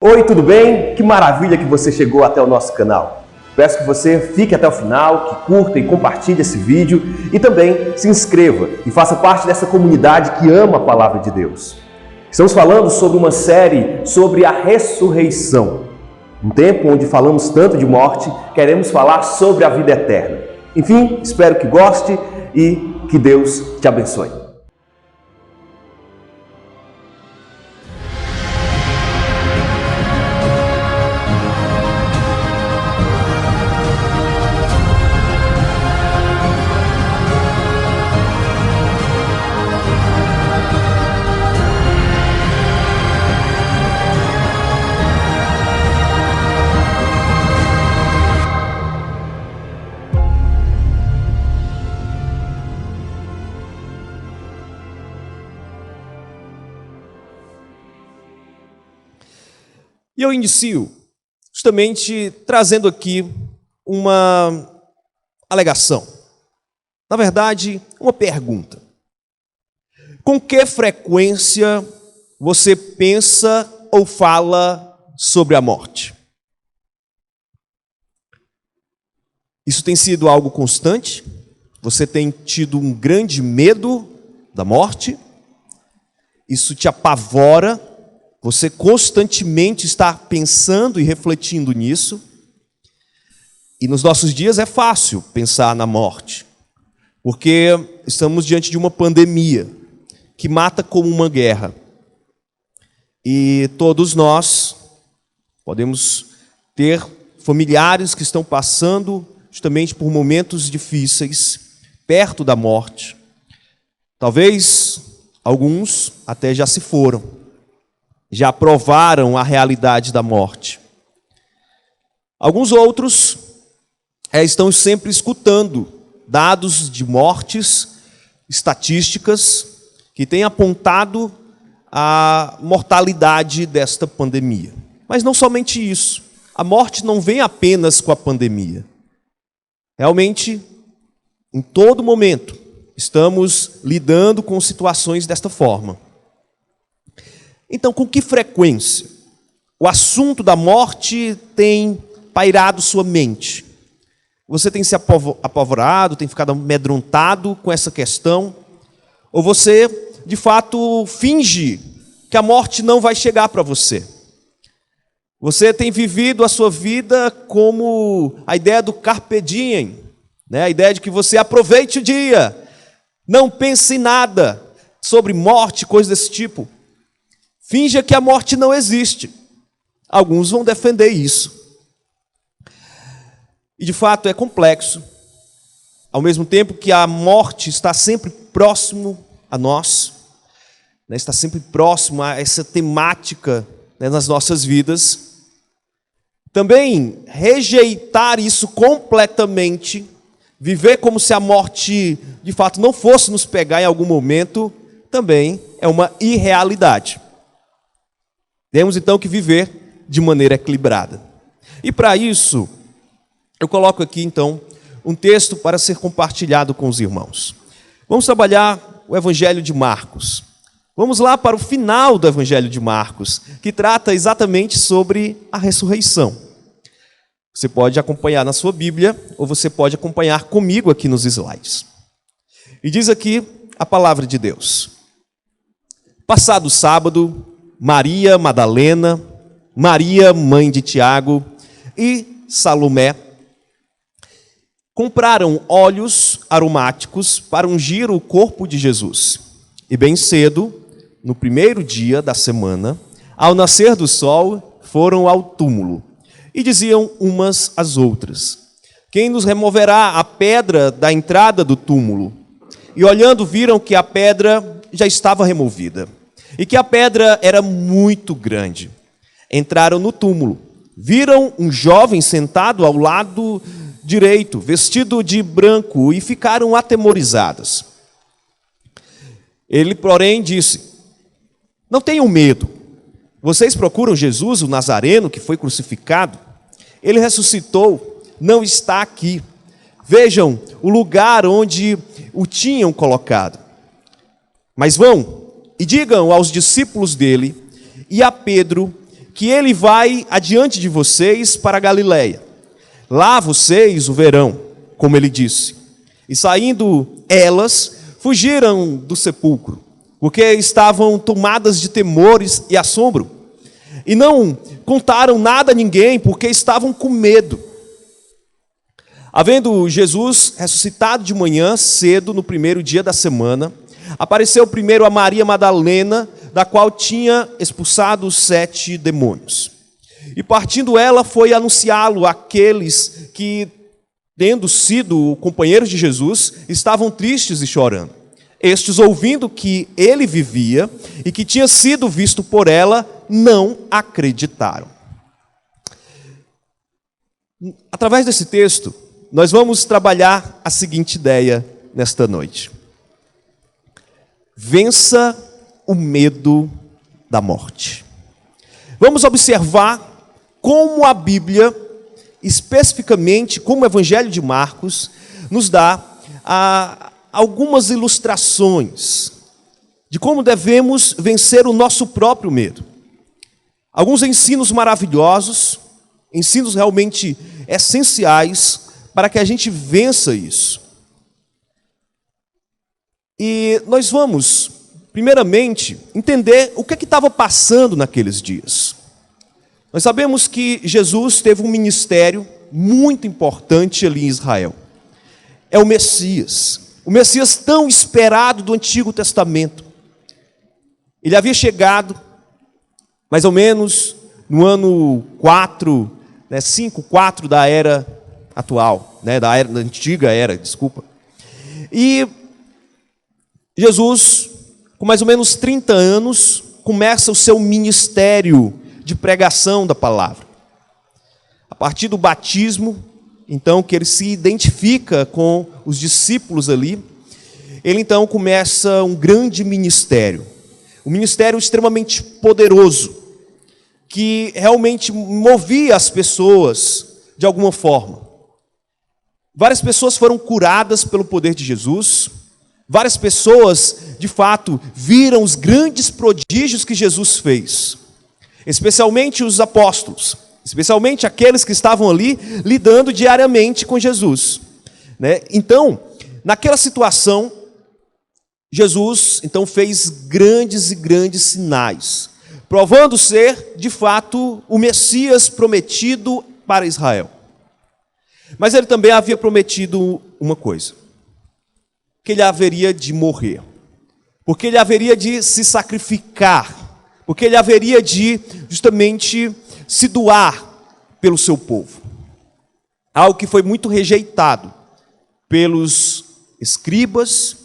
Oi, tudo bem? Que maravilha que você chegou até o nosso canal. Peço que você fique até o final, que curta e compartilhe esse vídeo e também se inscreva e faça parte dessa comunidade que ama a Palavra de Deus. Estamos falando sobre uma série sobre a ressurreição. Um tempo onde falamos tanto de morte, queremos falar sobre a vida eterna. Enfim, espero que goste e que Deus te abençoe. E eu inicio justamente trazendo aqui uma alegação. Na verdade, uma pergunta. Com que frequência você pensa ou fala sobre a morte? Isso tem sido algo constante? Você tem tido um grande medo da morte? Isso te apavora? Você constantemente está pensando e refletindo nisso. E nos nossos dias é fácil pensar na morte, porque estamos diante de uma pandemia que mata como uma guerra. E todos nós podemos ter familiares que estão passando justamente por momentos difíceis, perto da morte. Talvez alguns até já se foram. Já provaram a realidade da morte. Alguns outros estão sempre escutando dados de mortes, estatísticas, que têm apontado a mortalidade desta pandemia. Mas não somente isso. A morte não vem apenas com a pandemia. Realmente, em todo momento, estamos lidando com situações desta forma. Então, com que frequência o assunto da morte tem pairado sua mente? Você tem se apavorado, tem ficado amedrontado com essa questão? Ou você, de fato, finge que a morte não vai chegar para você? Você tem vivido a sua vida como a ideia do carpe diem, né? A ideia de que você aproveite o dia, não pense em nada sobre morte, coisas desse tipo. Finja que a morte não existe. Alguns vão defender isso. E de fato é complexo. Ao mesmo tempo que a morte está sempre próximo a nós, né, está sempre próximo a essa temática, né, nas nossas vidas. Também rejeitar isso completamente, viver como se a morte de fato não fosse nos pegar em algum momento, também é uma irrealidade. Temos então que viver de maneira equilibrada. E para isso, eu coloco aqui então um texto para ser compartilhado com os irmãos. Vamos trabalhar o Evangelho de Marcos. Vamos lá para o final do Evangelho de Marcos, que trata exatamente sobre a ressurreição. Você pode acompanhar na sua Bíblia, ou você pode acompanhar comigo aqui nos slides. E diz aqui a palavra de Deus. Passado o sábado, Maria Madalena, Maria, mãe de Tiago, e Salomé compraram óleos aromáticos para ungir o corpo de Jesus. E bem cedo, no primeiro dia da semana, ao nascer do sol, foram ao túmulo. E diziam umas às outras: quem nos removerá a pedra da entrada do túmulo? E olhando, viram que a pedra já estava removida. E que a pedra era muito grande. Entraram no túmulo. Viram um jovem sentado ao lado direito, vestido de branco, e ficaram atemorizadas. Ele, porém, disse: não tenham medo. Vocês procuram Jesus, o Nazareno, que foi crucificado? Ele ressuscitou, não está aqui. Vejam o lugar onde o tinham colocado. Mas vão e digam aos discípulos dele e a Pedro que ele vai adiante de vocês para a Galiléia. Lá vocês o verão, como ele disse. E saindo elas, fugiram do sepulcro, porque estavam tomadas de temores e assombro. E não contaram nada a ninguém, porque estavam com medo. Havendo Jesus ressuscitado de manhã cedo, no primeiro dia da semana, apareceu primeiro a Maria Madalena, da qual tinha expulsado os 7 demônios. E partindo ela, foi anunciá-lo àqueles que, tendo sido companheiros de Jesus, estavam tristes e chorando. Estes, ouvindo que ele vivia e que tinha sido visto por ela, não acreditaram. Através desse texto, nós vamos trabalhar a seguinte ideia nesta noite: vença o medo da morte. Vamos observar como a Bíblia, especificamente como o Evangelho de Marcos, nos dá algumas ilustrações de como devemos vencer o nosso próprio medo. Alguns ensinos maravilhosos, ensinos realmente essenciais para que a gente vença isso. E nós vamos, primeiramente, entender o que estava passando naqueles dias. Nós sabemos que Jesus teve um ministério muito importante ali em Israel. É o Messias tão esperado do Antigo Testamento. Ele havia chegado, mais ou menos, no ano 4, 5, 4 da era atual, da antiga era, desculpa. E Jesus, com mais ou menos 30 anos, começa o seu ministério de pregação da palavra. A partir do batismo, então, que ele se identifica com os discípulos ali, ele então começa um grande ministério. Um ministério extremamente poderoso, que realmente movia as pessoas de alguma forma. Várias pessoas foram curadas pelo poder de Jesus. Várias pessoas, de fato, viram os grandes prodígios que Jesus fez. Especialmente os apóstolos. Especialmente aqueles que estavam ali lidando diariamente com Jesus. Então, naquela situação, Jesus então fez grandes e grandes sinais, provando ser, de fato, o Messias prometido para Israel. Mas ele também havia prometido uma coisa: que ele haveria de morrer, porque ele haveria de se sacrificar, porque ele haveria de, justamente, se doar pelo seu povo. Algo que foi muito rejeitado pelos escribas,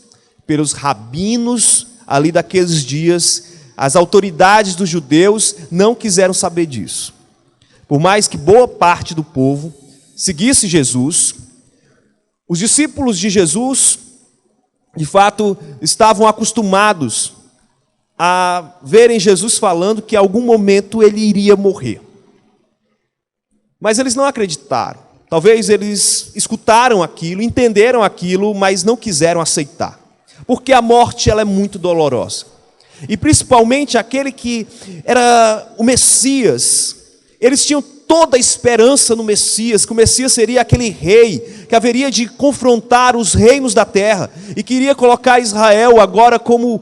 pelos rabinos ali daqueles dias. As autoridades dos judeus não quiseram saber disso. Por mais que boa parte do povo seguisse Jesus, os discípulos de Jesus, de fato, estavam acostumados a verem Jesus falando que em algum momento ele iria morrer. Mas eles não acreditaram. Talvez eles escutaram aquilo, entenderam aquilo, mas não quiseram aceitar. Porque a morte, ela é muito dolorosa. E principalmente aquele que era o Messias, eles tinham toda a esperança no Messias, que o Messias seria aquele rei que haveria de confrontar os reinos da terra e queria colocar Israel agora como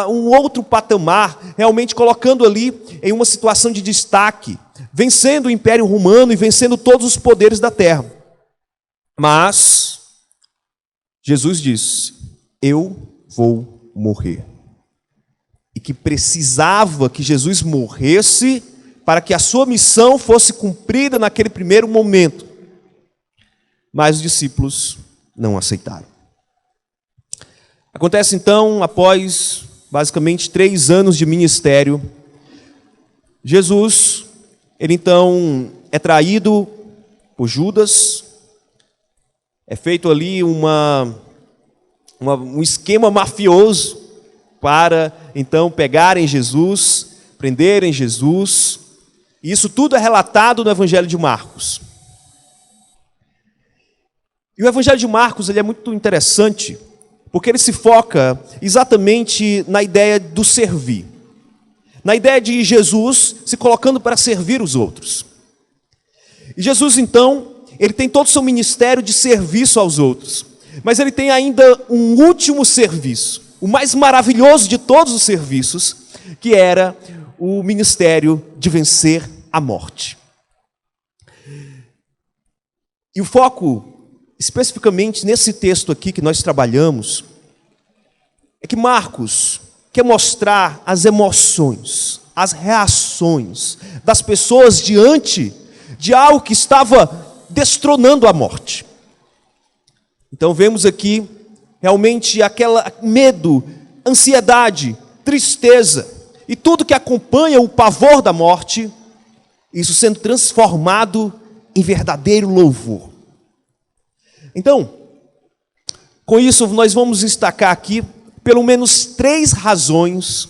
um outro patamar, realmente colocando ali em uma situação de destaque, vencendo o Império Romano e vencendo todos os poderes da terra. Mas Jesus disse: eu vou morrer. E que precisava que Jesus morresse para que a sua missão fosse cumprida naquele primeiro momento. Mas os discípulos não aceitaram. Acontece então, após basicamente 3 anos de ministério, Jesus, ele então é traído por Judas, é feito ali um esquema mafioso para então pegarem Jesus, prenderem Jesus. E isso tudo é relatado no Evangelho de Marcos. E o Evangelho de Marcos, ele é muito interessante, porque ele se foca exatamente na ideia do servir. na ideia de Jesus se colocando para servir os outros. E Jesus, então, ele tem todo o seu ministério de serviço aos outros, mas ele tem ainda um último serviço, o mais maravilhoso de todos os serviços, que era o ministério de vencer a morte. E o foco, especificamente nesse texto aqui que nós trabalhamos, é que Marcos quer mostrar as emoções, as reações das pessoas diante de algo que estava destronando a morte. Então vemos aqui realmente aquele medo, ansiedade, tristeza e tudo que acompanha o pavor da morte, isso sendo transformado em verdadeiro louvor. Então, com isso nós vamos destacar aqui pelo menos 3 razões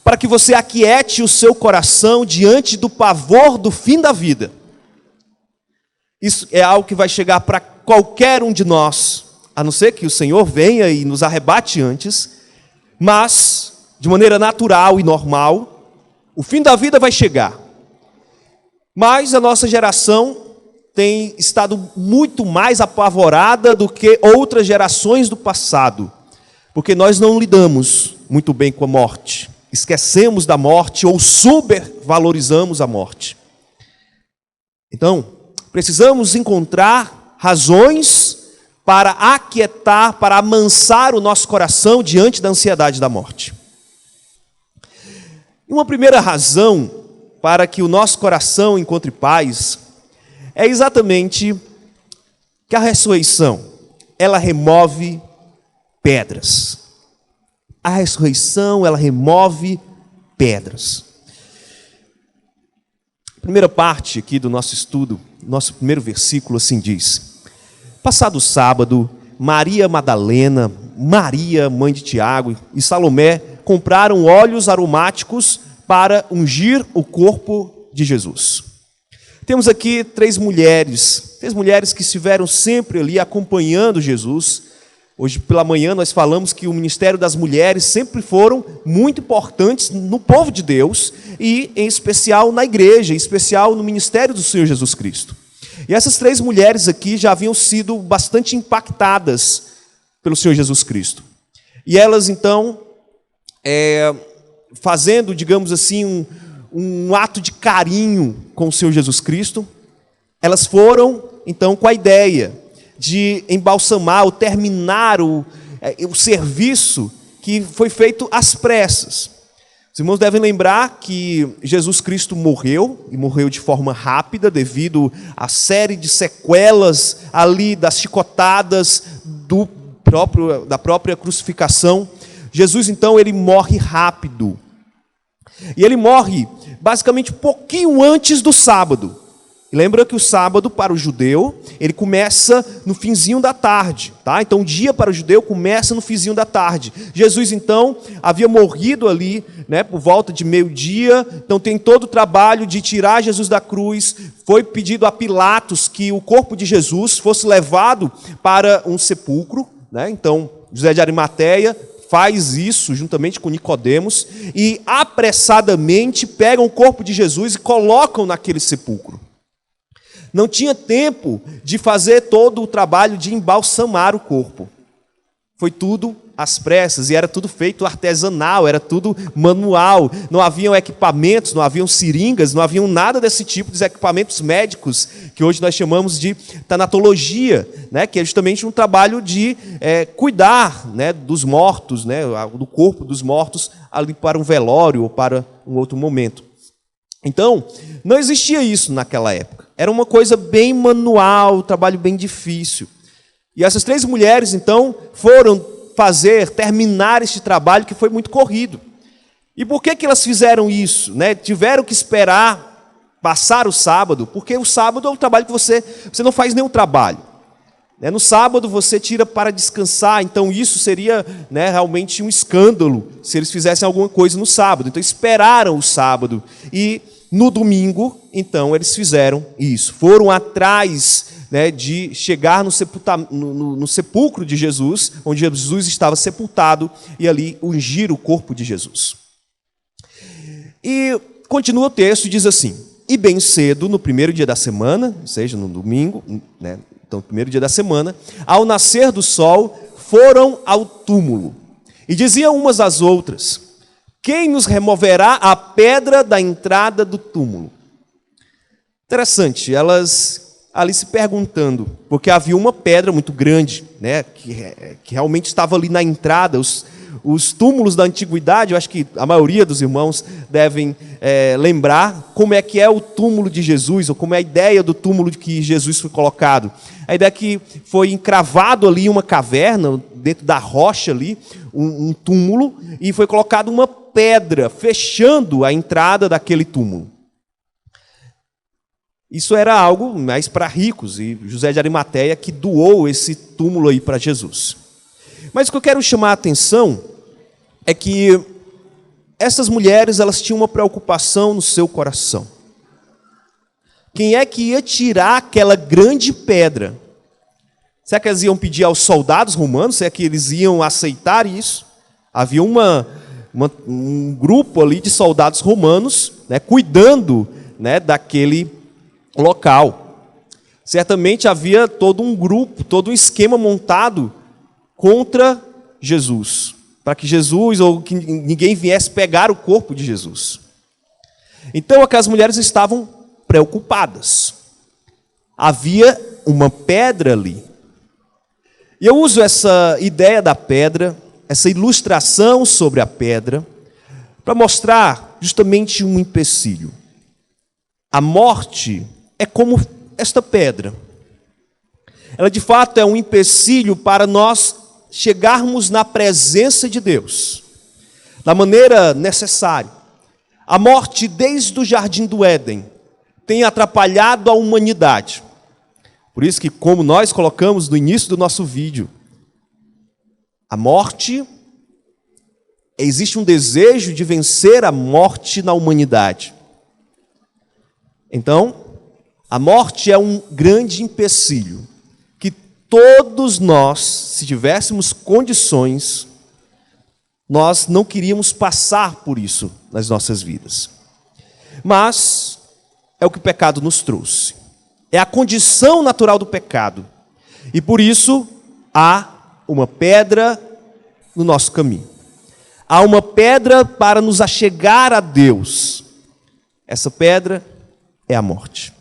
para que você aquiete o seu coração diante do pavor do fim da vida. Isso é algo que vai chegar para qualquer um de nós, a não ser que o Senhor venha e nos arrebate antes, mas, de maneira natural e normal, o fim da vida vai chegar. Mas a nossa geração tem estado muito mais apavorada do que outras gerações do passado, porque nós não lidamos muito bem com a morte, esquecemos da morte ou supervalorizamos a morte. Então, precisamos encontrar razões para aquietar, para amansar o nosso coração diante da ansiedade da morte. E uma primeira razão para que o nosso coração encontre paz é exatamente que a ressurreição, ela remove pedras. A ressurreição, ela remove pedras. A primeira parte aqui do nosso estudo, nosso primeiro versículo assim diz: passado o sábado, Maria Madalena, Maria, mãe de Tiago, e Salomé compraram óleos aromáticos para ungir o corpo de Jesus. Temos aqui 3 mulheres que estiveram sempre ali acompanhando Jesus. Hoje pela manhã nós falamos que o ministério das mulheres sempre foram muito importantes no povo de Deus e em especial na igreja, em especial no ministério do Senhor Jesus Cristo. E essas 3 mulheres aqui já haviam sido bastante impactadas pelo Senhor Jesus Cristo. E elas então, fazendo, digamos assim, um ato de carinho com o Senhor Jesus Cristo, elas foram então com a ideia de embalsamar ou terminar o serviço que foi feito às pressas. Os irmãos devem lembrar que Jesus Cristo morreu, e morreu de forma rápida, devido à série de sequelas ali das chicotadas da própria crucificação. Jesus, então, ele morre rápido. E ele morre, basicamente, um pouquinho antes do sábado. Lembra que o sábado, para o judeu, ele começa no finzinho da tarde, tá? Então, o dia para o judeu começa no finzinho da tarde. Jesus, então, havia morrido ali, né, por volta de meio-dia. Então, tem todo o trabalho de tirar Jesus da cruz. Foi pedido a Pilatos que o corpo de Jesus fosse levado para um sepulcro, né? Então, José de Arimateia faz isso juntamente com Nicodemos e apressadamente pegam o corpo de Jesus e colocam naquele sepulcro. Não tinha tempo de fazer todo o trabalho de embalsamar o corpo. Foi tudo às pressas e era tudo feito artesanal, era tudo manual. Não haviam equipamentos, não haviam seringas, não haviam nada desse tipo de equipamentos médicos que hoje nós chamamos de tanatologia, né? Que é justamente um trabalho de cuidar, né, dos mortos, né, do corpo dos mortos ali para um velório ou para um outro momento. Então, não existia isso naquela época. Era uma coisa bem manual, um trabalho bem difícil. E essas 3 mulheres, então, foram terminar este trabalho que foi muito corrido. E por que elas fizeram isso, né? Tiveram que esperar passar o sábado, porque o sábado é um trabalho que você não faz nenhum trabalho. No sábado você tira para descansar, então isso seria, né, realmente um escândalo se eles fizessem alguma coisa no sábado. Então esperaram o sábado e no domingo, então, eles fizeram isso. Foram atrás, né, de chegar no sepulcro de Jesus, onde Jesus estava sepultado, e ali ungir o corpo de Jesus. E continua o texto e diz assim: e bem cedo, no primeiro dia da semana, ou seja, no domingo, né? Então, no primeiro dia da semana, ao nascer do sol, foram ao túmulo. E diziam umas às outras: quem nos removerá a pedra da entrada do túmulo? Interessante, elas ali se perguntando, porque havia uma pedra muito grande, né, que realmente estava ali na entrada. Os túmulos da antiguidade, eu acho que a maioria dos irmãos devem lembrar como é que é o túmulo de Jesus, ou como é a ideia do túmulo de que Jesus foi colocado. A ideia é que foi encravado ali uma caverna, dentro da rocha ali, um túmulo, e foi colocado uma pedra, fechando a entrada daquele túmulo. Isso era algo mais para ricos, e José de Arimateia que doou esse túmulo aí para Jesus. Mas o que eu quero chamar a atenção é que essas mulheres, elas tinham uma preocupação no seu coração. Quem é que ia tirar aquela grande pedra? Será que elas iam pedir aos soldados romanos? Será que eles iam aceitar isso? Havia um grupo ali de soldados romanos, né, cuidando, né, daquele local. Certamente havia todo um grupo, todo um esquema montado contra Jesus, para que Jesus ou que ninguém viesse pegar o corpo de Jesus. Então aquelas mulheres estavam preocupadas. Havia uma pedra ali. E eu uso essa ideia da pedra, essa ilustração sobre a pedra, para mostrar justamente um empecilho. A morte é como esta pedra. Ela de fato é um empecilho para nós chegarmos na presença de Deus da maneira necessária. A morte, desde o jardim do Éden, tem atrapalhado a humanidade. Por isso que, como nós colocamos no início do nosso vídeo, a morte, existe um desejo de vencer a morte na humanidade. Então, a morte é um grande empecilho que todos nós, se tivéssemos condições, nós não queríamos passar por isso nas nossas vidas. Mas é o que o pecado nos trouxe. É a condição natural do pecado. E por isso há uma pedra no nosso caminho. Há uma pedra para nos achegar a Deus. Essa pedra é a morte.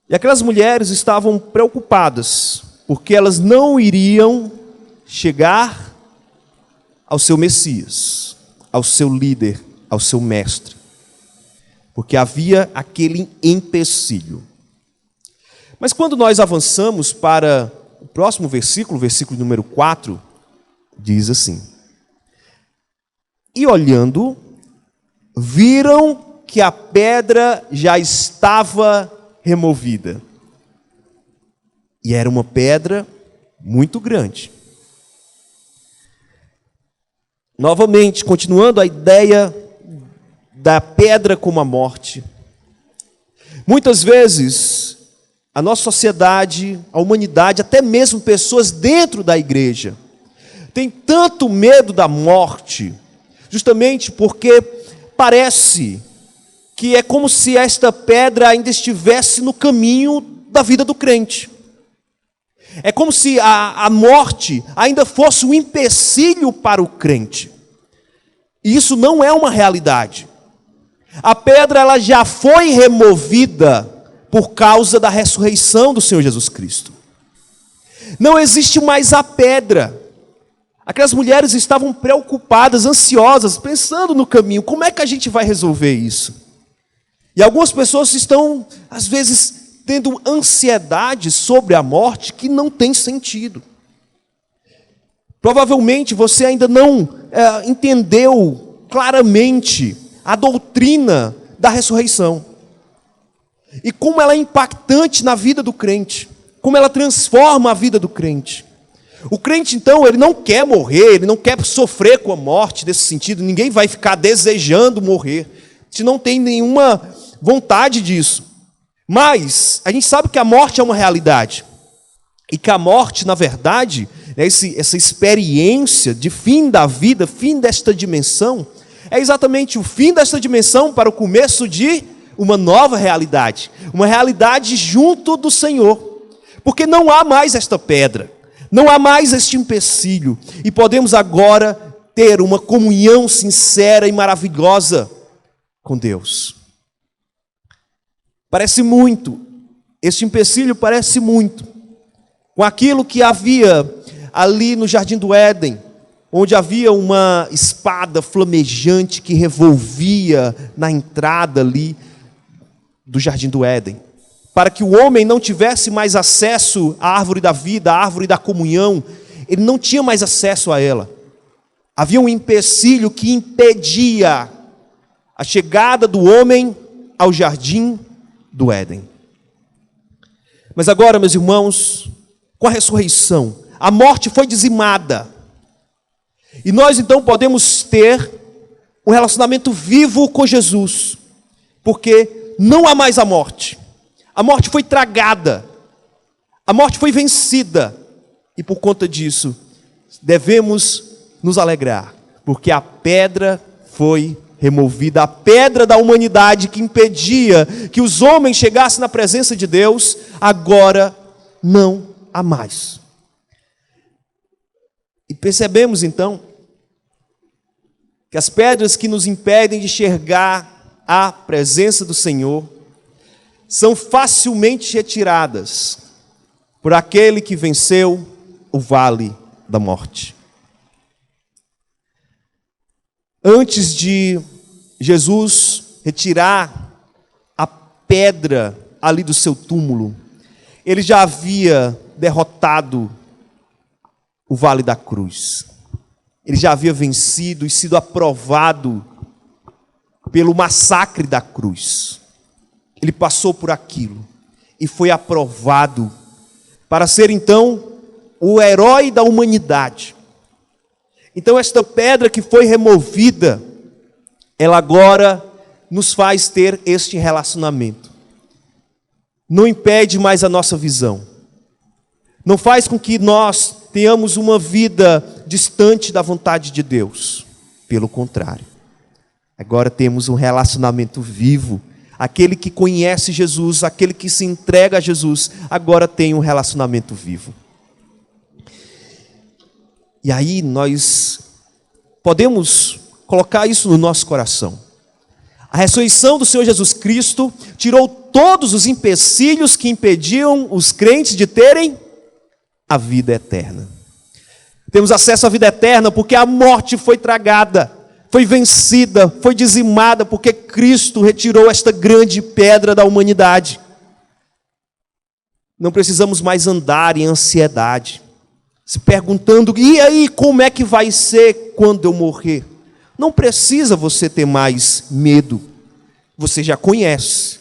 E aquelas mulheres estavam preocupadas, porque elas não iriam chegar ao seu Messias, ao seu líder, ao seu mestre. Porque havia aquele empecilho. Mas quando nós avançamos para o próximo versículo, versículo número 4, diz assim: e olhando, viram que a pedra já estava removida. E era uma pedra muito grande. Novamente, continuando a ideia da pedra como a morte. Muitas vezes, a nossa sociedade, a humanidade, até mesmo pessoas dentro da igreja, tem tanto medo da morte, justamente porque parece que é como se esta pedra ainda estivesse no caminho da vida do crente. É como se a morte ainda fosse um empecilho para o crente. E isso não é uma realidade. A pedra, ela já foi removida por causa da ressurreição do Senhor Jesus Cristo. Não existe mais a pedra. Aquelas mulheres estavam preocupadas, ansiosas, pensando no caminho. Como é que a gente vai resolver isso? E algumas pessoas estão, às vezes, tendo ansiedade sobre a morte que não tem sentido. Provavelmente você ainda não entendeu claramente a doutrina da ressurreição. E como ela é impactante na vida do crente. Como ela transforma a vida do crente. O crente, então, ele não quer morrer, ele não quer sofrer com a morte nesse sentido. Ninguém vai ficar desejando morrer. A gente não tem nenhuma vontade disso. Mas a gente sabe que a morte é uma realidade. E que a morte, na verdade, essa experiência de fim da vida, fim desta dimensão, é exatamente o fim desta dimensão para o começo de uma nova realidade, uma realidade junto do Senhor, porque não há mais esta pedra, não há mais este empecilho, e podemos agora ter uma comunhão sincera e maravilhosa com Deus. Parece muito, este empecilho parece muito com aquilo que havia ali no Jardim do Éden, onde havia uma espada flamejante que revolvia na entrada ali do Jardim do Éden, para que o homem não tivesse mais acesso à árvore da vida, à árvore da comunhão, ele não tinha mais acesso a ela. Havia um empecilho que impedia a chegada do homem ao Jardim do Éden. Mas agora, meus irmãos, com a ressurreição, a morte foi dizimada. E nós então podemos ter um relacionamento vivo com Jesus, porque não há mais a morte. A morte foi tragada. A morte foi vencida. E por conta disso, devemos nos alegrar, porque a pedra foi removida, a pedra da humanidade que impedia que os homens chegassem na presença de Deus, agora não há mais. E percebemos então que as pedras que nos impedem de enxergar a presença do Senhor são facilmente retiradas por aquele que venceu o vale da morte. Antes de Jesus retirar a pedra ali do seu túmulo, ele já havia derrotado o vale da cruz. Ele já havia vencido e sido aprovado pelo massacre da cruz. Ele passou por aquilo e foi aprovado para ser então o herói da humanidade. Então esta pedra que foi removida, ela agora nos faz ter este relacionamento. Não impede mais a nossa visão. Não faz com que nós tenhamos uma vida distante da vontade de Deus. Pelo contrário. Agora temos um relacionamento vivo. Aquele que conhece Jesus, aquele que se entrega a Jesus, agora tem um relacionamento vivo. E aí nós podemos colocar isso no nosso coração. A ressurreição do Senhor Jesus Cristo tirou todos os empecilhos que impediam os crentes de terem a vida eterna. Temos acesso à vida eterna porque a morte foi tragada, foi vencida, foi dizimada, porque Cristo retirou esta grande pedra da humanidade. Não precisamos mais andar em ansiedade, se perguntando, e aí, como é que vai ser quando eu morrer? Não precisa você ter mais medo, você já conhece.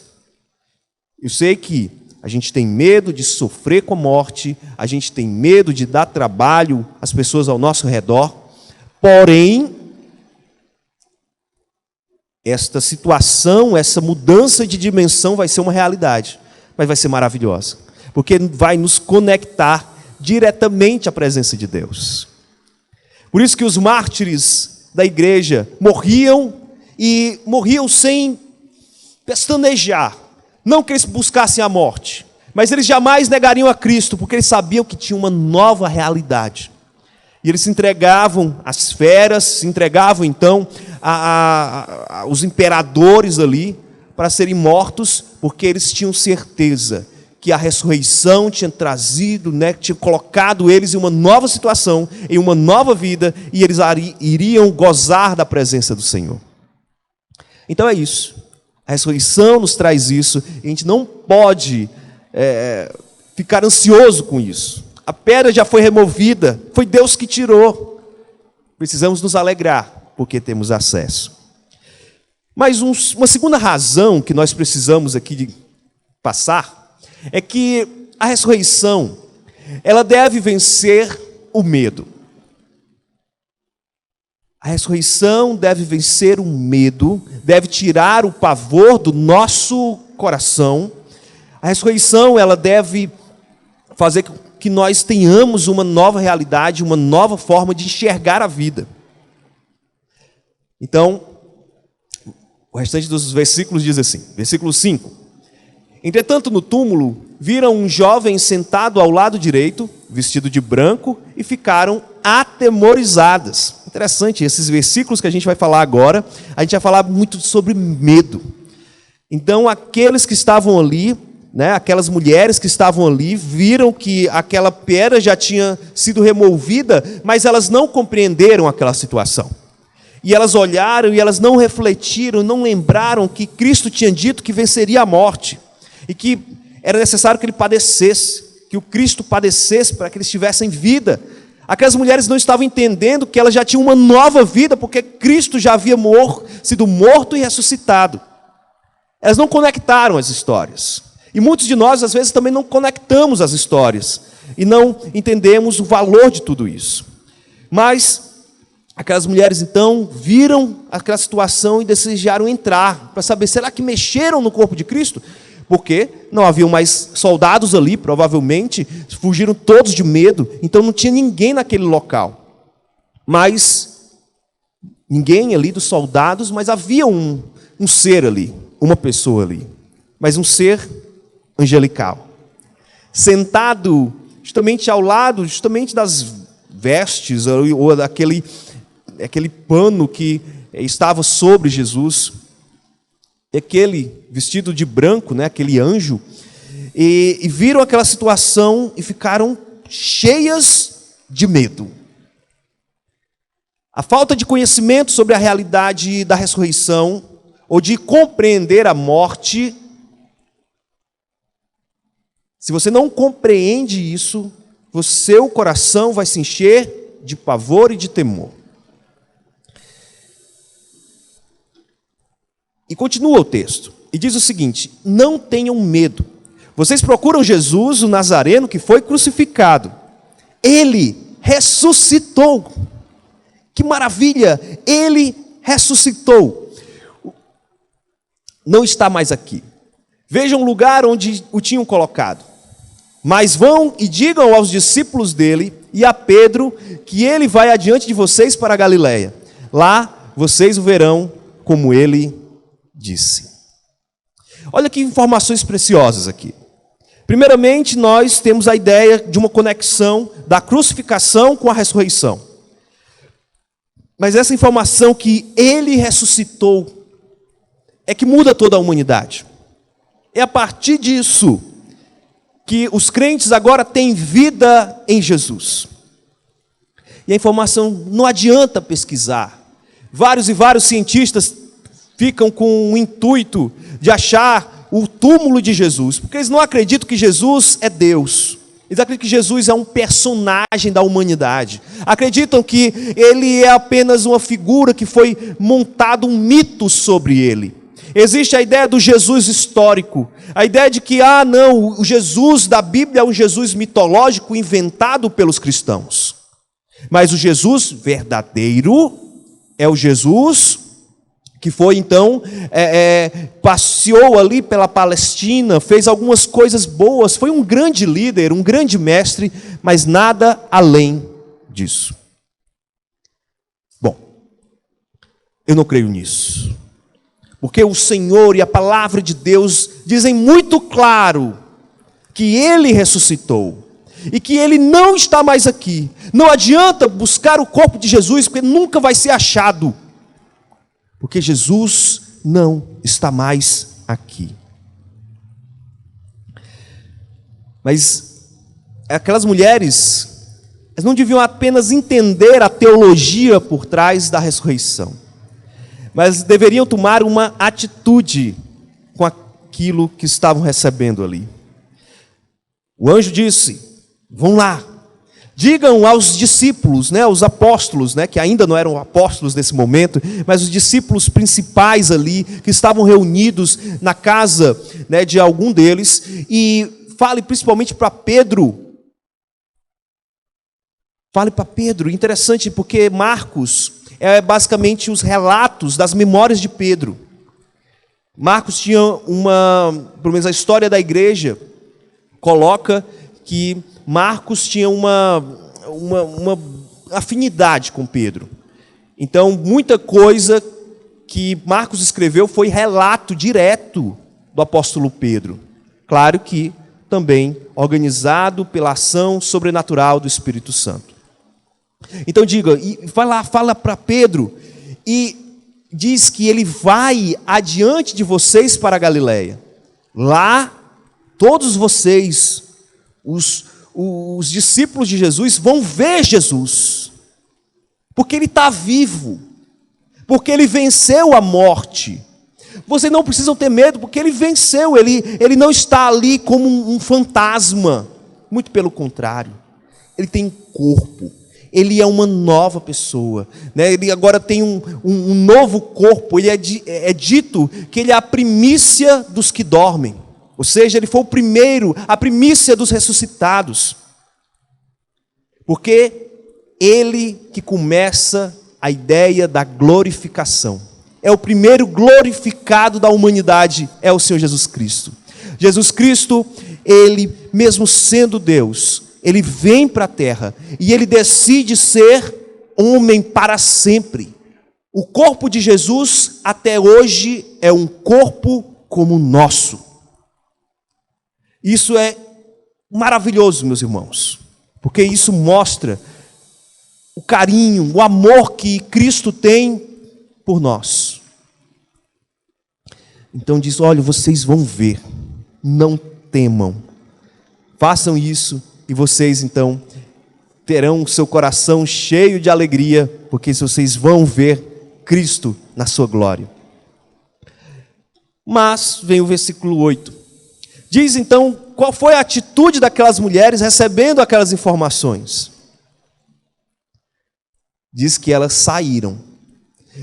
Eu sei que a gente tem medo de sofrer com a morte, a gente tem medo de dar trabalho às pessoas ao nosso redor, porém, esta situação, essa mudança de dimensão vai ser uma realidade, mas vai ser maravilhosa, porque vai nos conectar diretamente à presença de Deus. Por isso que os mártires da igreja morriam e morriam sem pestanejar. Não que eles buscassem a morte, mas eles jamais negariam a Cristo, porque eles sabiam que tinha uma nova realidade. E eles se entregavam às feras, se entregavam então aos imperadores ali, para serem mortos, porque eles tinham certeza que a ressurreição tinha trazido, tinha colocado eles em uma nova situação, em uma nova vida, e eles iriam gozar da presença do Senhor. Então é isso. A ressurreição nos traz isso, e a gente não pode ficar ansioso com isso. A pedra já foi removida, foi Deus que tirou. Precisamos nos alegrar, porque temos acesso. Mas uma segunda razão que nós precisamos aqui de passar, é que a ressurreição, ela deve vencer o medo. A ressurreição deve vencer o medo, deve tirar o pavor do nosso coração. A ressurreição, ela deve fazer com que nós tenhamos uma nova realidade, uma nova forma de enxergar a vida. Então, O restante dos versículos diz assim, versículo 5. Entretanto, no túmulo, viram um jovem sentado ao lado direito, vestido de branco, e ficaram atemorizadas. Interessante, esses versículos que a gente vai falar agora, a gente vai falar muito sobre medo. Então, aqueles que estavam ali, aquelas mulheres que estavam ali, viram que aquela pedra já tinha sido removida, mas elas não compreenderam aquela situação. E elas olharam e elas não refletiram, não lembraram que Cristo tinha dito que venceria a morte. E que era necessário que ele padecesse, que o Cristo padecesse para que eles tivessem vida. Aquelas mulheres não estavam entendendo que elas já tinham uma nova vida, porque Cristo já havia sido morto e ressuscitado. Elas não conectaram as histórias. E muitos de nós, às vezes, também não conectamos as histórias. E não entendemos o valor de tudo isso. Mas aquelas mulheres, então, viram aquela situação e desejaram entrar, para saber, será que mexeram no corpo de Cristo? Porque não haviam mais soldados ali, provavelmente, fugiram todos de medo, então não tinha ninguém naquele local. Mas, ninguém ali dos soldados, mas havia um ser ali, uma pessoa ali, mas um ser angelical, sentado justamente ao lado, justamente das vestes, ou daquele pano que estava sobre Jesus, aquele vestido de branco, aquele anjo, e viram aquela situação e ficaram cheias de medo. A falta de conhecimento sobre a realidade da ressurreição, ou de compreender a morte, se você não compreende isso, o seu coração vai se encher de pavor e de temor. E continua o texto, e diz o seguinte: não tenham medo. Vocês procuram Jesus, o Nazareno, que foi crucificado. Ele ressuscitou. Que maravilha! Ele ressuscitou. Não está mais aqui. Vejam o lugar onde o tinham colocado. Mas vão e digam aos discípulos dele e a Pedro que ele vai adiante de vocês para a Galileia. Lá vocês o verão como ele disse. Olha que informações preciosas aqui. Primeiramente, nós temos a ideia de uma conexão da crucificação com a ressurreição. Mas essa informação que ele ressuscitou é que muda toda a humanidade. É a partir disso que os crentes agora têm vida em Jesus. E a informação não adianta pesquisar. Vários e vários cientistas ficam com o intuito de achar o túmulo de Jesus, porque eles não acreditam que Jesus é Deus. Eles acreditam que Jesus é um personagem da humanidade. Acreditam que ele é apenas uma figura que foi montado um mito sobre ele. Existe a ideia do Jesus histórico, a ideia de que, não, o Jesus da Bíblia é um Jesus mitológico inventado pelos cristãos. Mas o Jesus verdadeiro é o Jesus que foi então, passeou ali pela Palestina, fez algumas coisas boas, foi um grande líder, um grande mestre, mas nada além disso. Bom, eu não creio nisso. Porque o Senhor e a palavra de Deus dizem muito claro que Ele ressuscitou e que Ele não está mais aqui. Não adianta buscar o corpo de Jesus, porque nunca vai ser achado. Porque Jesus não está mais aqui. Mas aquelas mulheres, elas não deviam apenas entender a teologia por trás da ressurreição, mas deveriam tomar uma atitude com aquilo que estavam recebendo ali. O anjo disse: vão lá, digam aos discípulos, os apóstolos, que ainda não eram apóstolos nesse momento, mas os discípulos principais ali, que estavam reunidos na casa de algum deles, e fale principalmente para Pedro. Fale para Pedro. Interessante, porque Marcos é basicamente os relatos das memórias de Pedro. Marcos tinha pelo menos a história da igreja coloca que Marcos tinha uma afinidade com Pedro. Então, muita coisa que Marcos escreveu foi relato direto do apóstolo Pedro. Claro que também organizado pela ação sobrenatural do Espírito Santo. Então diga, e vai lá, fala para Pedro, e diz que ele vai adiante de vocês para a Galileia. Lá, todos vocês, os discípulos de Jesus, vão ver Jesus, porque ele está vivo, porque ele venceu a morte. Vocês não precisam ter medo, porque ele venceu, ele não está ali como um fantasma, muito pelo contrário, ele tem corpo, ele é uma nova pessoa, né? Ele agora tem um novo corpo, é dito que ele é a primícia dos que dormem, ou seja, ele foi o primeiro, a primícia dos ressuscitados, porque ele que começa a ideia da glorificação. É o primeiro glorificado da humanidade, é o Senhor Jesus Cristo. Jesus Cristo, ele mesmo sendo Deus, ele vem para a terra e ele decide ser homem para sempre. O corpo de Jesus até hoje é um corpo como o nosso. Isso é maravilhoso, meus irmãos, porque isso mostra o carinho, o amor que Cristo tem por nós. Então diz, olha, vocês vão ver, não temam, façam isso e vocês então terão seu coração cheio de alegria, porque vocês vão ver Cristo na sua glória. Mas vem o versículo 8, diz então qual foi a atitude daquelas mulheres recebendo aquelas informações. Diz que elas saíram,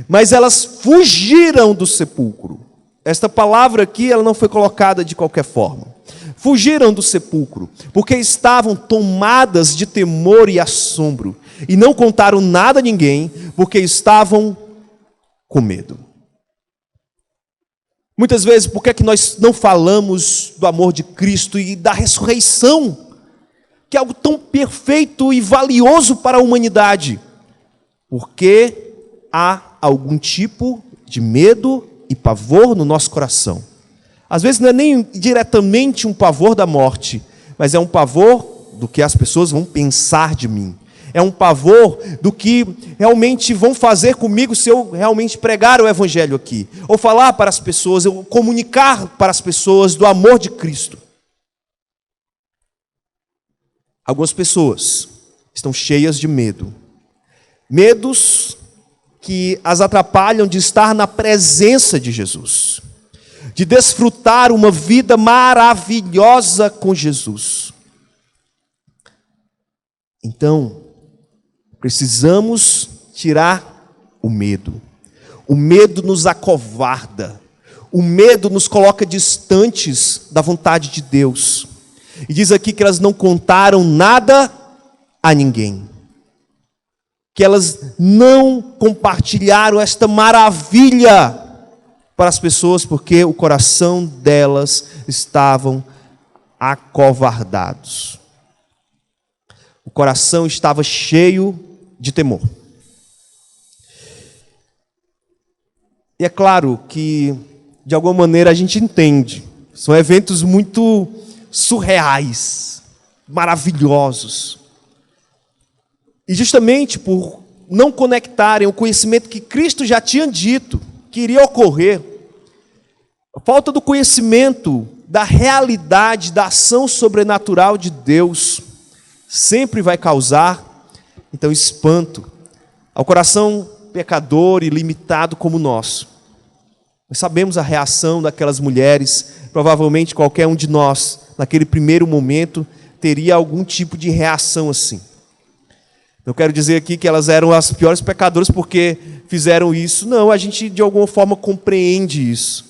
mas elas fugiram do sepulcro. Esta palavra aqui, ela não foi colocada de qualquer forma. Fugiram do sepulcro, porque estavam tomadas de temor e assombro, e não contaram nada a ninguém, porque estavam com medo. Muitas vezes, por que é que nós não falamos do amor de Cristo e da ressurreição, que é algo tão perfeito e valioso para a humanidade? Porque há algum tipo de medo e pavor no nosso coração. Às vezes não é nem diretamente um pavor da morte, mas é um pavor do que as pessoas vão pensar de mim. É um pavor do que realmente vão fazer comigo se eu realmente pregar o evangelho aqui, ou falar para as pessoas, ou comunicar para as pessoas do amor de Cristo. Algumas pessoas estão cheias de medo. Medos que as atrapalham de estar na presença de Jesus, de desfrutar uma vida maravilhosa com Jesus. Então, precisamos tirar o medo. O medo nos acovarda. O medo nos coloca distantes da vontade de Deus. E diz aqui que elas não contaram nada a ninguém. Que elas não compartilharam esta maravilha para as pessoas, porque o coração delas estavam acovardados. O coração estava cheio de temor. E é claro que, de alguma maneira, a gente entende. São eventos muito surreais, maravilhosos. E justamente por não conectarem o conhecimento que Cristo já tinha dito que iria ocorrer, a falta do conhecimento da realidade da ação sobrenatural de Deus sempre vai causar, então, espanto ao coração pecador e limitado como o nosso. Nós sabemos a reação daquelas mulheres, provavelmente qualquer um de nós, naquele primeiro momento, teria algum tipo de reação assim. Eu quero dizer aqui que elas eram as piores pecadoras porque fizeram isso. Não, a gente de alguma forma compreende isso.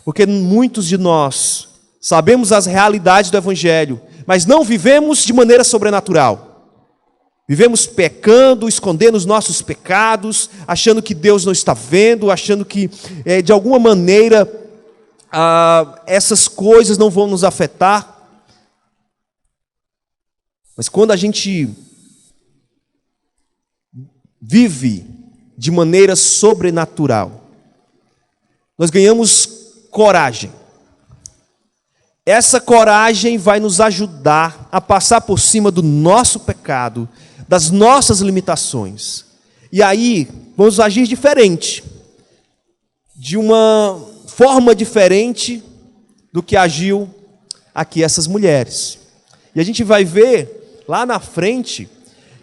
Porque muitos de nós sabemos as realidades do Evangelho, mas não vivemos de maneira sobrenatural. Vivemos pecando, escondendo os nossos pecados, achando que Deus não está vendo, achando que de alguma maneira essas coisas não vão nos afetar. Mas quando a gente vive de maneira sobrenatural, nós ganhamos coragem. Essa coragem vai nos ajudar a passar por cima do nosso pecado, das nossas limitações. E aí, vamos agir diferente, de uma forma diferente do que agiu aqui essas mulheres. E a gente vai ver lá na frente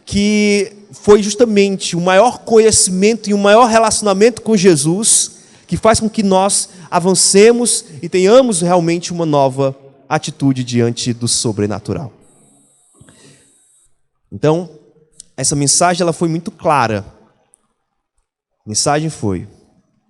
que foi justamente o maior conhecimento e o maior relacionamento com Jesus que faz com que nós avancemos e tenhamos realmente uma nova atitude diante do sobrenatural. Então, essa mensagem ela foi muito clara. A mensagem foi: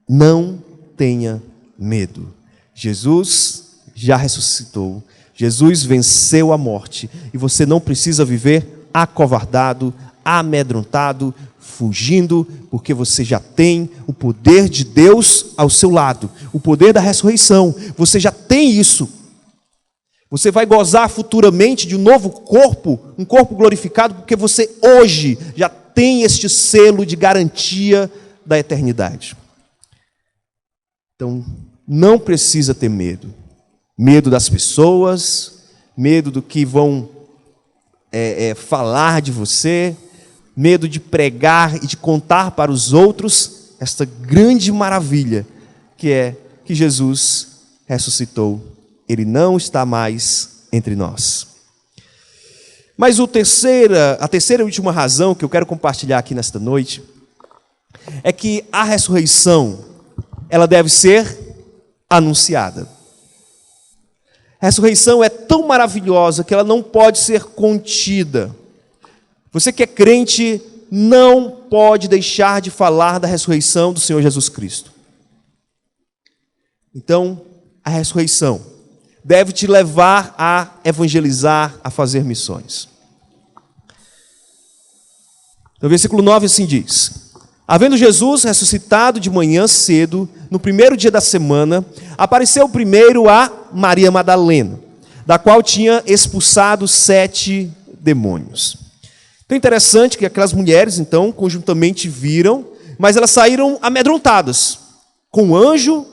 não tenha medo. Jesus já ressuscitou. Jesus venceu a morte. E você não precisa viver acovardado, amedrontado, fugindo, porque você já tem o poder de Deus ao seu lado. O poder da ressurreição. Você já tem isso. Você vai gozar futuramente de um novo corpo, um corpo glorificado, porque você hoje já tem este selo de garantia da eternidade. Então, não precisa ter medo. Medo das pessoas, medo do que vão falar de você, medo de pregar e de contar para os outros esta grande maravilha que é que Jesus ressuscitou. Ele não está mais entre nós. Mas a terceira e última razão que eu quero compartilhar aqui nesta noite é que a ressurreição, ela deve ser anunciada. A ressurreição é tão maravilhosa que ela não pode ser contida. Você que é crente não pode deixar de falar da ressurreição do Senhor Jesus Cristo. Então, a ressurreição deve te levar a evangelizar, a fazer missões. No versículo 9 assim diz: havendo Jesus ressuscitado de manhã cedo, no primeiro dia da semana, apareceu primeiro a Maria Madalena, da qual tinha expulsado 7 demônios. Então é interessante que aquelas mulheres, então, conjuntamente viram, mas elas saíram amedrontadas, com o anjo,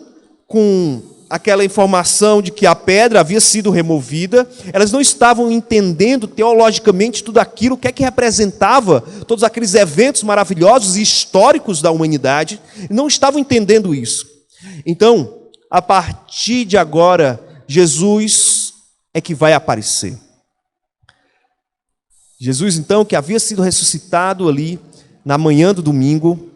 com aquela informação de que a pedra havia sido removida. Elas não estavam entendendo teologicamente tudo aquilo, o que é que representava todos aqueles eventos maravilhosos e históricos da humanidade, não estavam entendendo isso. Então, a partir de agora, Jesus é que vai aparecer. Jesus, então, que havia sido ressuscitado ali na manhã do domingo,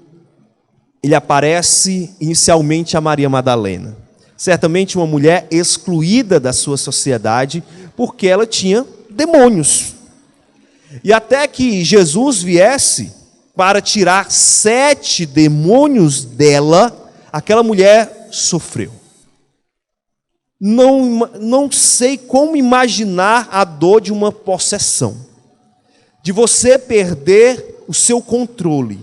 ele aparece inicialmente a Maria Madalena. Certamente uma mulher excluída da sua sociedade, porque ela tinha demônios. E até que Jesus viesse para tirar 7 demônios dela, aquela mulher sofreu. Não sei como imaginar a dor de uma possessão, de você perder o seu controle,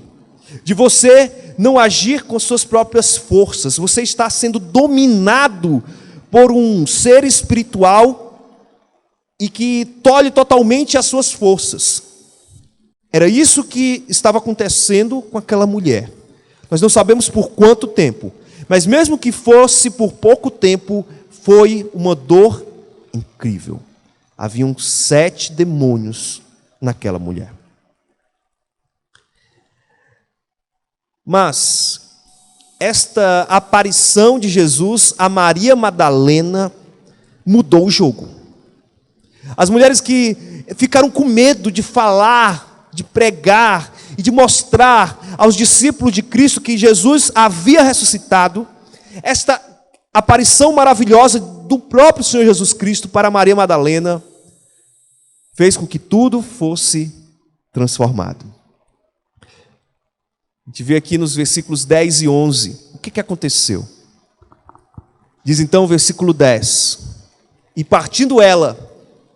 de você não agir com suas próprias forças, você está sendo dominado por um ser espiritual e que tolhe totalmente as suas forças. Era isso que estava acontecendo com aquela mulher. Nós não sabemos por quanto tempo, mas mesmo que fosse por pouco tempo, foi uma dor incrível. Haviam 7 demônios naquela mulher. Mas esta aparição de Jesus a Maria Madalena mudou o jogo. As mulheres que ficaram com medo de falar, de pregar e de mostrar aos discípulos de Cristo que Jesus havia ressuscitado, esta aparição maravilhosa do próprio Senhor Jesus Cristo para Maria Madalena fez com que tudo fosse transformado. A gente vê aqui nos versículos 10 e 11, o que aconteceu? Diz então o versículo 10, e partindo ela,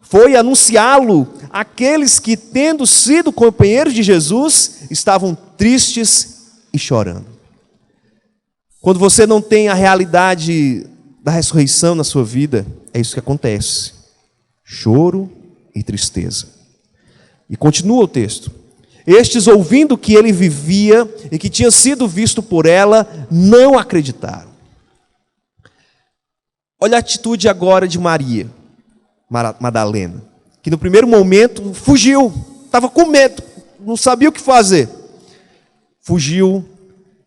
foi anunciá-lo àqueles que, tendo sido companheiros de Jesus, estavam tristes e chorando. Quando você não tem a realidade da ressurreição na sua vida, é isso que acontece. Choro e tristeza. E continua o texto. Estes, ouvindo que ele vivia e que tinha sido visto por ela, não acreditaram. Olha a atitude agora de Maria Madalena, que no primeiro momento fugiu, estava com medo, não sabia o que fazer. Fugiu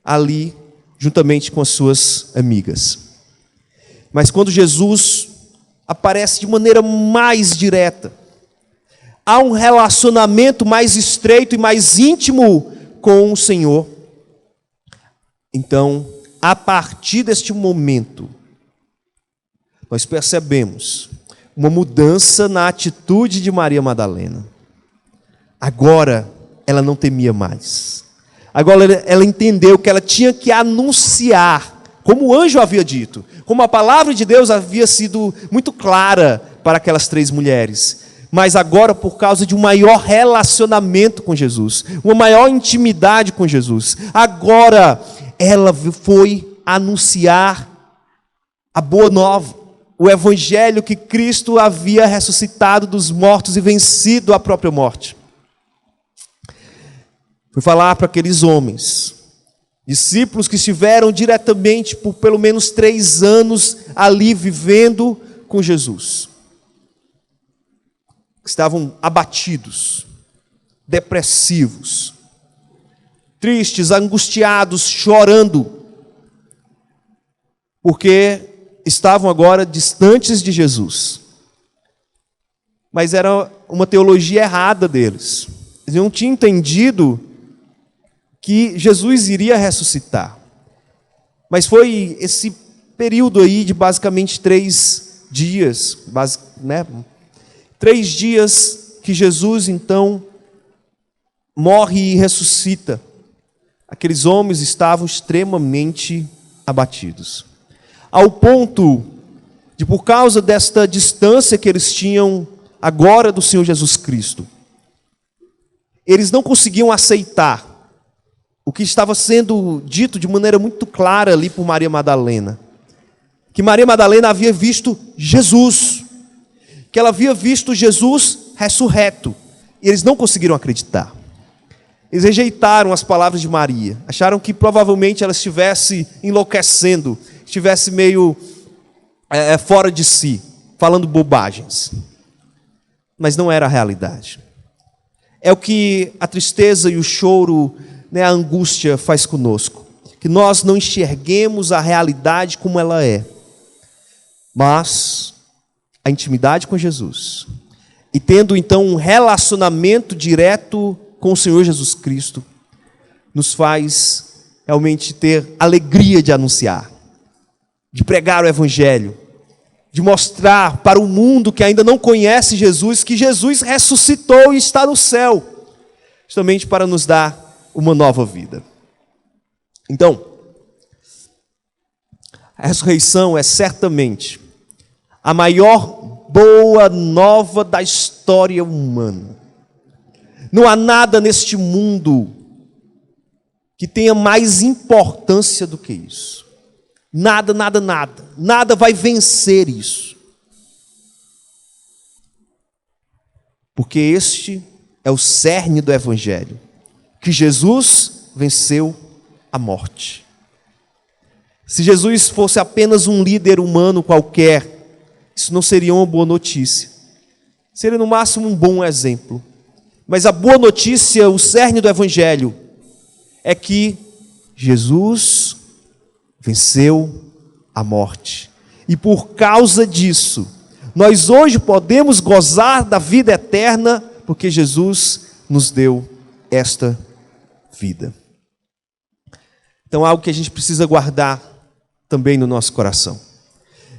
ali juntamente com as suas amigas. Mas quando Jesus aparece de maneira mais direta, há um relacionamento mais estreito e mais íntimo com o Senhor. Então, a partir deste momento, nós percebemos uma mudança na atitude de Maria Madalena. Agora, ela não temia mais. Agora, ela entendeu que ela tinha que anunciar, como o anjo havia dito, como a palavra de Deus havia sido muito clara para aquelas 3 mulheres. Mas agora, por causa de um maior relacionamento com Jesus, uma maior intimidade com Jesus, agora ela foi anunciar a boa nova, o evangelho que Cristo havia ressuscitado dos mortos e vencido a própria morte. Foi falar para aqueles homens, discípulos que estiveram diretamente por pelo menos 3 anos ali vivendo com Jesus. Estavam abatidos, depressivos, tristes, angustiados, chorando, porque estavam agora distantes de Jesus. Mas era uma teologia errada deles. Eles não tinham entendido que Jesus iria ressuscitar. Mas foi esse período aí de basicamente 3 dias, 3 dias que Jesus então morre e ressuscita. Aqueles homens estavam extremamente abatidos. Ao ponto de, por causa desta distância que eles tinham agora do Senhor Jesus Cristo, eles não conseguiam aceitar o que estava sendo dito de maneira muito clara ali por Maria Madalena. Que Maria Madalena havia visto Jesus, que ela havia visto Jesus ressurreto, e eles não conseguiram acreditar. Eles rejeitaram as palavras de Maria, acharam que provavelmente ela estivesse enlouquecendo, estivesse meio fora de si, falando bobagens. Mas não era a realidade. É o que a tristeza e o choro, a angústia faz conosco, que nós não enxerguemos a realidade como ela é, mas a intimidade com Jesus, e tendo então um relacionamento direto com o Senhor Jesus Cristo, nos faz realmente ter alegria de anunciar, de pregar o Evangelho, de mostrar para o mundo que ainda não conhece Jesus, que Jesus ressuscitou e está no céu, justamente para nos dar uma nova vida. Então, a ressurreição é certamente a maior boa nova da história humana. Não há nada neste mundo que tenha mais importância do que isso. Nada, nada, nada. Nada vai vencer isso. Porque este é o cerne do Evangelho. Que Jesus venceu a morte. Se Jesus fosse apenas um líder humano qualquer, isso não seria uma boa notícia. Seria no máximo um bom exemplo. Mas a boa notícia, o cerne do Evangelho, é que Jesus venceu a morte. E por causa disso, nós hoje podemos gozar da vida eterna, porque Jesus nos deu esta vida. Então, algo que a gente precisa guardar também no nosso coração.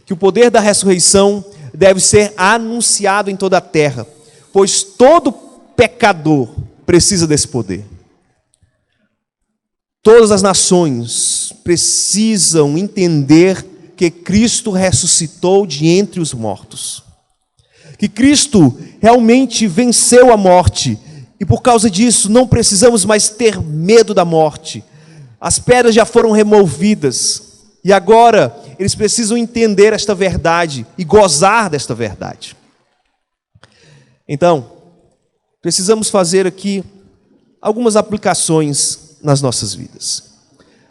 Que o poder da ressurreição deve ser anunciado em toda a terra, pois todo pecador precisa desse poder. Todas as nações precisam entender que Cristo ressuscitou de entre os mortos. Que Cristo realmente venceu a morte. E por causa disso, não precisamos mais ter medo da morte. As pedras já foram removidas. E agora, eles precisam entender esta verdade e gozar desta verdade. Então, precisamos fazer aqui algumas aplicações nas nossas vidas.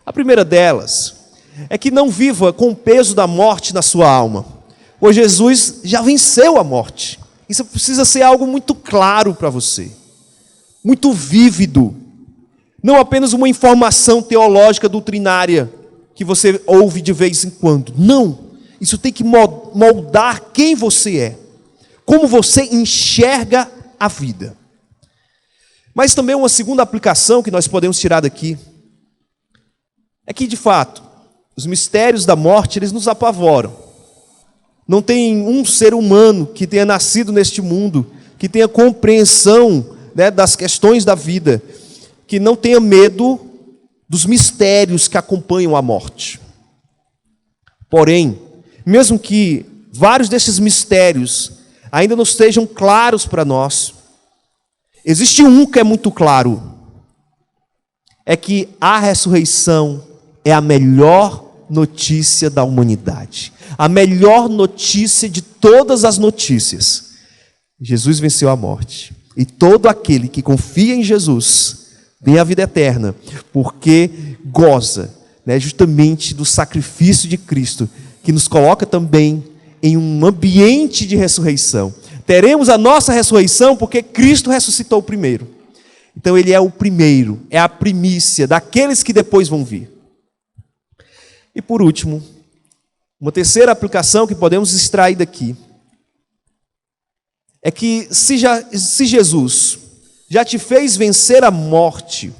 A primeira delas é que não viva com o peso da morte na sua alma, pois Jesus já venceu a morte. Isso precisa ser algo muito claro para você, muito vívido, não apenas uma informação teológica doutrinária que você ouve de vez em quando. Não, isso tem que moldar quem você é, como você enxerga a vida. Mas também uma segunda aplicação que nós podemos tirar daqui é que, de fato, os mistérios da morte, eles nos apavoram. Não tem um ser humano que tenha nascido neste mundo, que tenha compreensão, né, das questões da vida, que não tenha medo dos mistérios que acompanham a morte. Porém, mesmo que vários desses mistérios ainda não estejam claros para nós, existe um que é muito claro, é que a ressurreição é a melhor notícia da humanidade, a melhor notícia de todas as notícias. Jesus venceu a morte, e todo aquele que confia em Jesus tem a vida eterna, porque goza, né, justamente do sacrifício de Cristo, que nos coloca também em um ambiente de ressurreição. Teremos a nossa ressurreição porque Cristo ressuscitou primeiro. Então ele é o primeiro, é a primícia daqueles que depois vão vir. E por último, uma terceira aplicação que podemos extrair daqui é que se Jesus já te fez vencer a morte,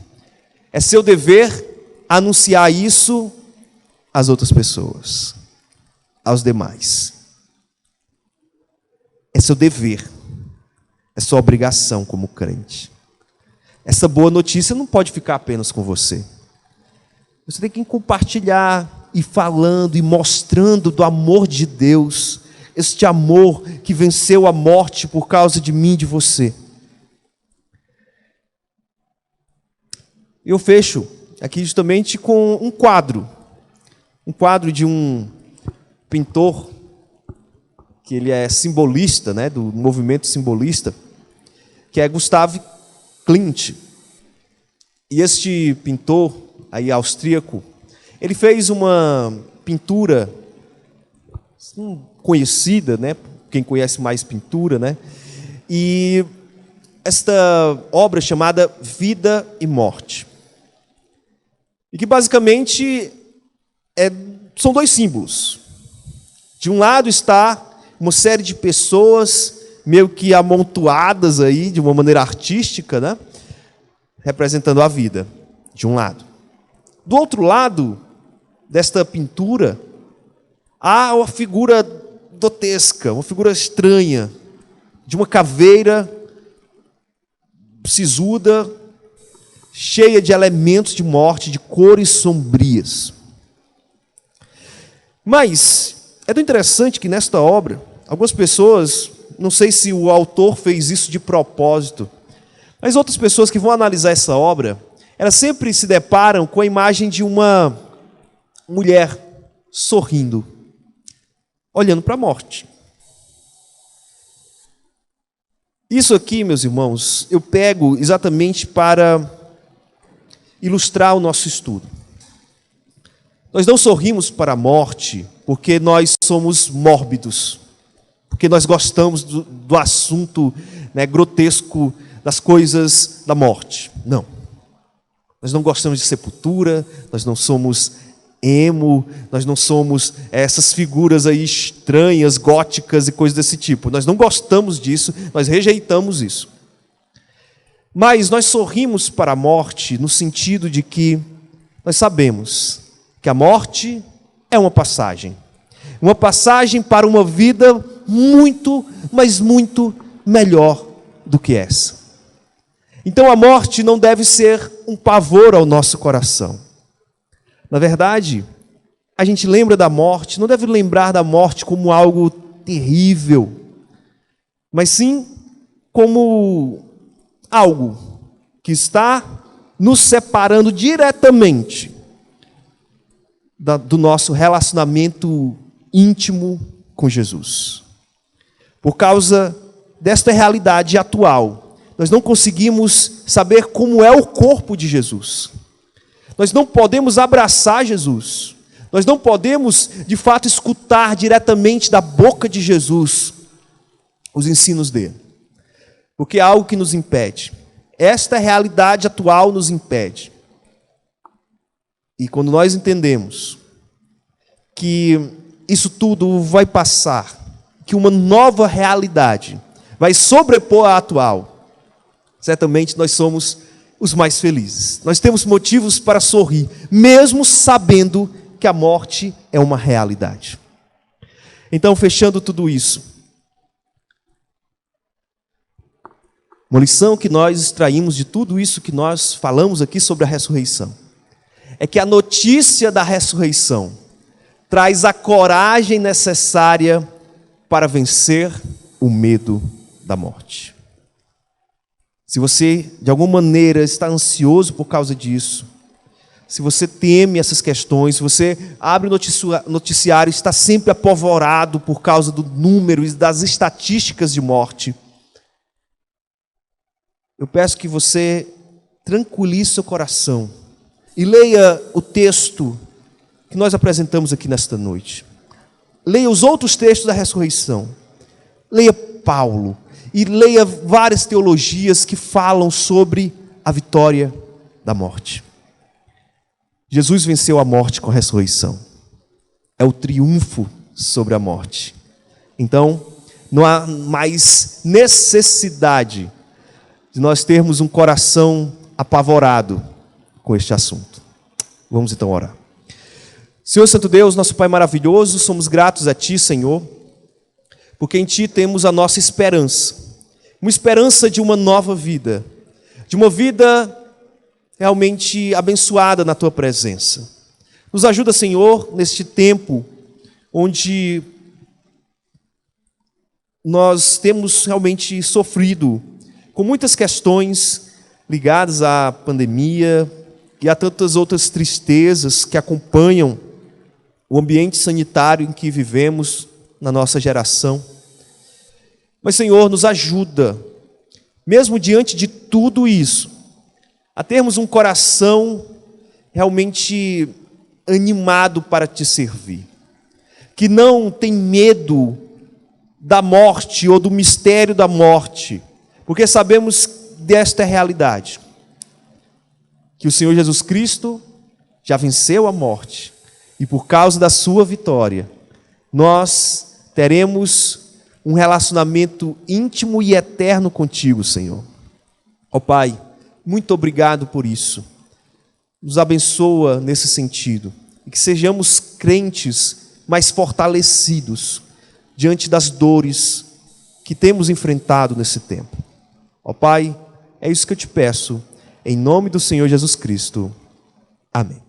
é seu dever anunciar isso às outras pessoas, aos demais. É seu dever, é sua obrigação como crente. Essa boa notícia não pode ficar apenas com você. Você tem que compartilhar, e falando, e mostrando do amor de Deus, este amor que venceu a morte por causa de mim e de você. Eu fecho aqui justamente com um quadro de um pintor, que ele é simbolista, né, do movimento simbolista, que é Gustav Klimt. E este pintor aí austríaco, ele fez uma pintura conhecida, né, quem conhece mais pintura, né, e esta obra chamada Vida e Morte. E que basicamente são dois símbolos. De um lado está uma série de pessoas meio que amontoadas aí de uma maneira artística, né, representando a vida, de um lado. Do outro lado desta pintura há uma figura grotesca, uma figura estranha, de uma caveira sisuda, cheia de elementos de morte, de cores sombrias. Mas é tão interessante que nesta obra, algumas pessoas, não sei se o autor fez isso de propósito, mas outras pessoas que vão analisar essa obra, elas sempre se deparam com a imagem de uma mulher sorrindo, olhando para a morte. Isso aqui, meus irmãos, eu pego exatamente para ilustrar o nosso estudo. Nós não sorrimos para a morte porque nós somos mórbidos, porque nós gostamos do assunto, né, grotesco das coisas da morte. Não. Nós não gostamos de sepultura, nós não somos emo, nós não somos essas figuras aí estranhas, góticas e coisas desse tipo. Nós não gostamos disso, nós rejeitamos isso. Mas nós sorrimos para a morte no sentido de que nós sabemos que a morte é uma passagem para uma vida muito, mas muito melhor do que essa. Então a morte não deve ser um pavor ao nosso coração. Na verdade, a gente lembra da morte, não deve lembrar da morte como algo terrível, mas sim como algo que está nos separando diretamente do nosso relacionamento íntimo com Jesus. Por causa desta realidade atual, nós não conseguimos saber como é o corpo de Jesus. Nós não podemos abraçar Jesus. Nós não podemos, de fato, escutar diretamente da boca de Jesus os ensinos dele, porque é algo que nos impede. Esta realidade atual nos impede. E quando nós entendemos que isso tudo vai passar, que uma nova realidade vai sobrepor a atual, certamente nós somos os mais felizes. Nós temos motivos para sorrir, mesmo sabendo que a morte é uma realidade. Então, fechando tudo isso, uma lição que nós extraímos de tudo isso que nós falamos aqui sobre a ressurreição, é que a notícia da ressurreição traz a coragem necessária para vencer o medo da morte. Se você, de alguma maneira, está ansioso por causa disso, se você teme essas questões, se você abre o noticiário e está sempre apavorado por causa do número e das estatísticas de morte, eu peço que você tranquilize seu coração e leia o texto que nós apresentamos aqui nesta noite. Leia os outros textos da ressurreição. Leia Paulo e leia várias teologias que falam sobre a vitória da morte. Jesus venceu a morte com a ressurreição. É o triunfo sobre a morte. Então, não há mais necessidade de nós termos um coração apavorado com este assunto. Vamos então orar. Senhor Santo Deus, nosso Pai maravilhoso, somos gratos a Ti, Senhor, porque em Ti temos a nossa esperança. Uma esperança de uma nova vida, de uma vida realmente abençoada na Tua presença. Nos ajuda, Senhor, neste tempo onde nós temos realmente sofrido com muitas questões ligadas à pandemia e a tantas outras tristezas que acompanham o ambiente sanitário em que vivemos na nossa geração. Mas, Senhor, nos ajuda, mesmo diante de tudo isso, a termos um coração realmente animado para Te servir, que não tem medo da morte ou do mistério da morte, porque sabemos desta realidade, que o Senhor Jesus Cristo já venceu a morte, e por causa da sua vitória, nós teremos um relacionamento íntimo e eterno contigo, Senhor. Ó Pai, muito obrigado por isso. Nos abençoa nesse sentido. E que sejamos crentes mais fortalecidos diante das dores que temos enfrentado nesse tempo. Ó Pai, é isso que eu te peço. Em nome do Senhor Jesus Cristo. Amém.